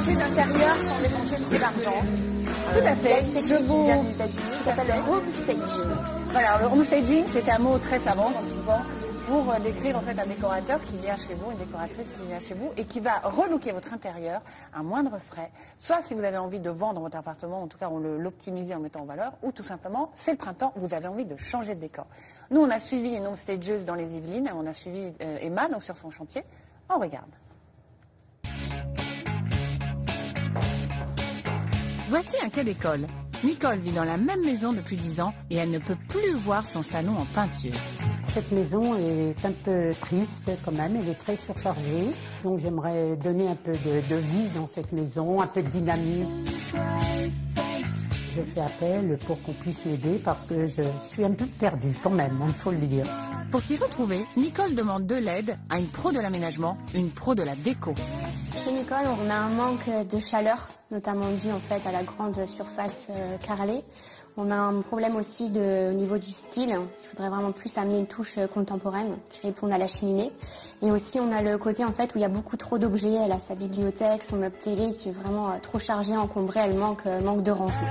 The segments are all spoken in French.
changer d'intérieur sans dépenser trop d'argent. Tout à fait. Il y a une technique qui vient des États-Unis qui s'appelle le home staging. Voilà, le home staging, c'est un mot très savant, comme souvent, pour décrire en fait un décorateur qui vient chez vous, une décoratrice qui vient chez vous et qui va relooker votre intérieur à moindre frais. Soit si vous avez envie de vendre votre appartement, en tout cas on l'optimiser en le mettant en valeur, ou tout simplement, c'est le printemps, vous avez envie de changer de décor. Nous, on a suivi une home stageuse dans les Yvelines, on a suivi Emma donc sur son chantier. On regarde. Voici un cas d'école. Nicole vit dans la même maison depuis 10 ans et elle ne peut plus voir son salon en peinture. Cette maison est un peu triste quand même, elle est très surchargée. Donc j'aimerais donner un peu de vie dans cette maison, un peu de dynamisme. Je fais appel pour qu'on puisse m'aider parce que je suis un peu perdue quand même, il faut le dire. Pour s'y retrouver, Nicole demande de l'aide à une pro de l'aménagement, une pro de la déco. Chez Nicole, on a un manque de chaleur, notamment dû en fait à la grande surface carrelée. On a un problème aussi au niveau du style. Il faudrait vraiment plus amener une touche contemporaine qui réponde à la cheminée. Et aussi, on a le côté en fait où il y a beaucoup trop d'objets. Elle a sa bibliothèque, son meuble télé qui est vraiment trop chargé, encombré. Elle manque de rangement.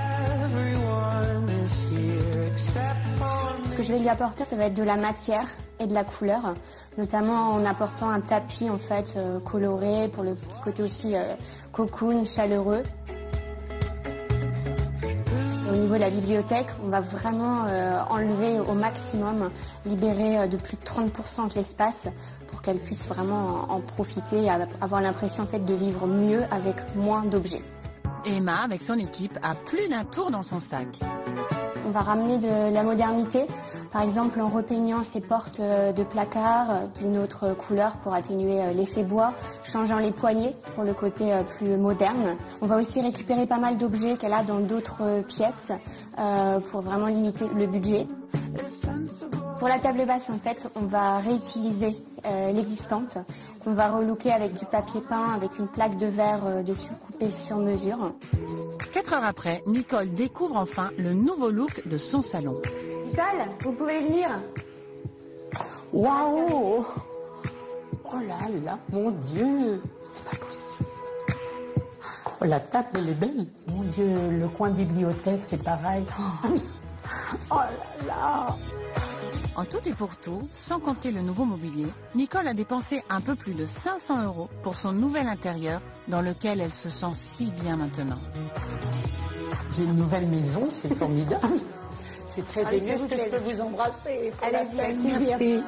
Ce que je vais lui apporter, ça va être de la matière et de la couleur, notamment en apportant un tapis en fait coloré pour le petit côté aussi cocoon, chaleureux. Au niveau de la bibliothèque, on va vraiment enlever au maximum, libérer de plus de 30% de l'espace pour qu'elle puisse vraiment en profiter et avoir l'impression en fait de vivre mieux avec moins d'objets. Emma, avec son équipe, a plus d'un tour dans son sac. On va ramener de la modernité, par exemple en repeignant ces portes de placard d'une autre couleur pour atténuer l'effet bois, changeant les poignées pour le côté plus moderne. On va aussi récupérer pas mal d'objets qu'elle a dans d'autres pièces pour vraiment limiter le budget. Pour la table basse, en fait, on va réutiliser l'existante, qu'on va relooker avec du papier peint, avec une plaque de verre dessus coupée sur mesure. 4 heures après, Nicole découvre enfin le nouveau look de son salon. Nicole, vous pouvez venir. Waouh! Oh là là, mon Dieu, c'est pas possible. Oh, la table, elle est belle. Mon Dieu, le coin bibliothèque, c'est pareil. Oh là là! En tout et pour tout, sans compter le nouveau mobilier, Nicole a dépensé un peu plus de 500 € pour son nouvel intérieur dans lequel elle se sent si bien maintenant. J'ai une nouvelle maison, c'est formidable. Je suis très émue. Est-ce que je peux vous embrasser? Allez-y, avec plaisir. Merci.